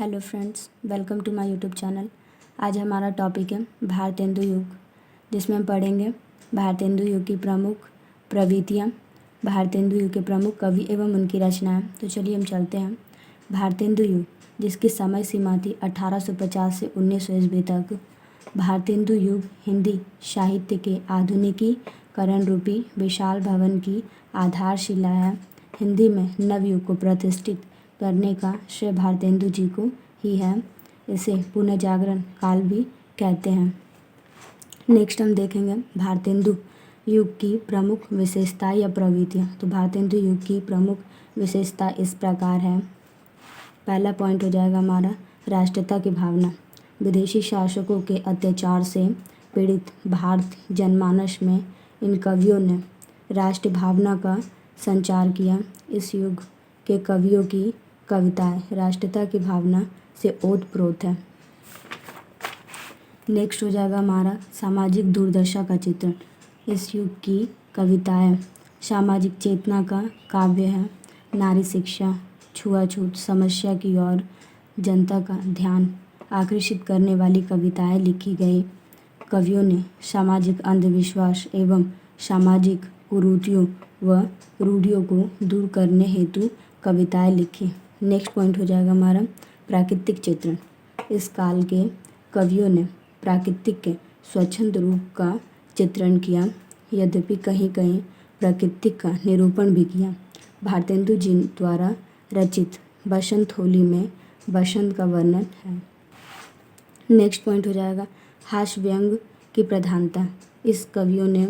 Hello friends, welcome to my YouTube channel. आज हमारा topic है भारतेंदु युग, जिसमें हम पढ़ेंगे भारतेंदु युग की प्रमुख प्रवृत्तियाँ, भारतेंदु युग के प्रमुख कवि एवं उनकी रचनाएं। तो चलिए हम चलते हैं। भारतेंदु युग, जिसकी समय सीमा थी 1850 से 1900 ईस्वी तक। भारतेंदु युग हिंदी साहित्य के आधुनिकीकरण रूपी विशाल भवन की आधारशिला है। हिंदी में नवयुग को प्रतिष्ठित करने का श्रेय भारतेंदु जी को ही है। इसे पुनर्जागरण काल भी कहते हैं। नेक्स्ट हम देखेंगे भारतेंदु युग की प्रमुख विशेषता या प्रवृत्तियाँ। तो भारतेंदु युग की प्रमुख विशेषता इस प्रकार है। पहला पॉइंट हो जाएगा हमारा राष्ट्रीयता की भावना। विदेशी शासकों के अत्याचार से पीड़ित भारतीय जनमानस में इन कवियों ने राष्ट्रीय भावना का संचार किया। इस युग के कवियों की कविताएं राष्ट्रीयता की भावना से ओतप्रोत है। नेक्स्ट हो जाएगा हमारा सामाजिक दुर्दशा का चित्रण। इस युग की कविताएं सामाजिक चेतना का काव्य है। नारी शिक्षा, छुआछूत समस्या की ओर जनता का ध्यान आकर्षित करने वाली कविताएं लिखी गई। कवियों ने सामाजिक अंधविश्वास एवं सामाजिक कुरीतियों व रूढ़ियों को दूर करने हेतु कविताएं लिखी। नेक्स्ट पॉइंट हो जाएगा हमारा प्राकृतिक चित्रण। इस काल के कवियों ने प्राकृतिक के स्वच्छंद रूप का चित्रण किया, यद्यपि कहीं कहीं प्रकृति का निरूपण भी किया। भारतेंदु जी द्वारा रचित बसंत होली में बसंत का वर्णन है। नेक्स्ट पॉइंट हो जाएगा हास्य व्यंग की प्रधानता। इस कवियों ने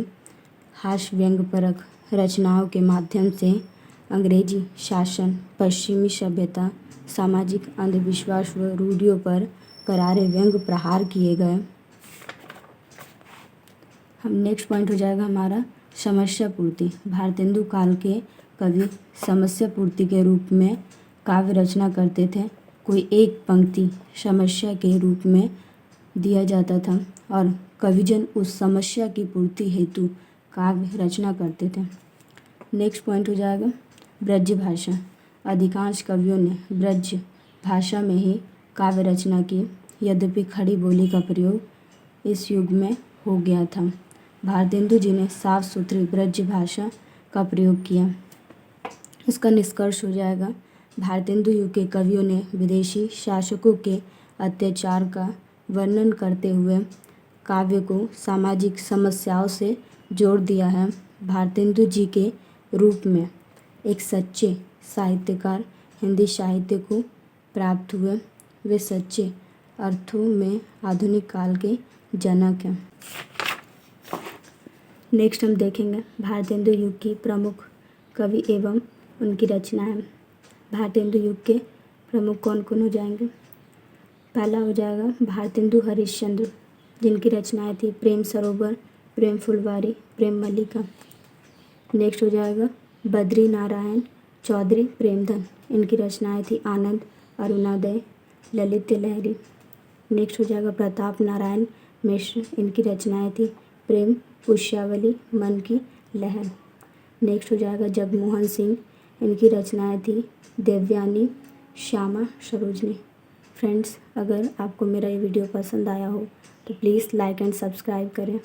हास्य व्यंग परक रचनाओं के माध्यम से अंग्रेजी शासन, पश्चिमी सभ्यता, सामाजिक अंधविश्वास व रूढ़ियों पर करारे व्यंग प्रहार किए गए। हम नेक्स्ट पॉइंट हो जाएगा हमारा समस्या पूर्ति। भारतेंदु काल के कवि समस्या पूर्ति के रूप में काव्य रचना करते थे। कोई एक पंक्ति समस्या के रूप में दिया जाता था और कविजन उस समस्या की पूर्ति हेतु काव्य रचना करते थे। नेक्स्ट पॉइंट हो जाएगा ब्रज भाषा। अधिकांश कवियों ने ब्रज भाषा में ही काव्य रचना की, यद्यपि खड़ी बोली का प्रयोग इस युग में हो गया था। भारतेंदु जी ने साफ सुथरी ब्रज भाषा का प्रयोग किया। इसका निष्कर्ष हो जाएगा भारतेंदु युग के कवियों ने विदेशी शासकों के अत्याचार का वर्णन करते हुए काव्य को सामाजिक समस्याओं से जोड़ दिया है। भारतेंदु जी के रूप में एक सच्चे साहित्यकार हिंदी साहित्य को प्राप्त हुए। वे सच्चे अर्थों में आधुनिक काल के जनक हैं। नेक्स्ट हम देखेंगे भारतेंदु युग की प्रमुख कवि एवं उनकी रचनाएं। भारतेंदु युग के प्रमुख कौन कौन हो जाएंगे। पहला हो जाएगा भारतेंदु हरिश्चंद्र, जिनकी रचनाएं थी प्रेम सरोवर, प्रेम फुलवारी, प्रेम मल्लिका। नेक्स्ट हो जाएगा बद्री नारायण चौधरी प्रेमधन, इनकी रचनाएं थी आनंद, अरुणोदय, ललित लहरी। नेक्स्ट हो जाएगा प्रताप नारायण मिश्र, इनकी रचनाएं थी प्रेम पुष्यावली, मन की लहर। नेक्स्ट हो जाएगा जगमोहन सिंह, इनकी रचनाएं थी देवयानी, श्यामा, सरोजनी। फ्रेंड्स, अगर आपको मेरा ये वीडियो पसंद आया हो तो प्लीज़ लाइक एंड सब्सक्राइब करें।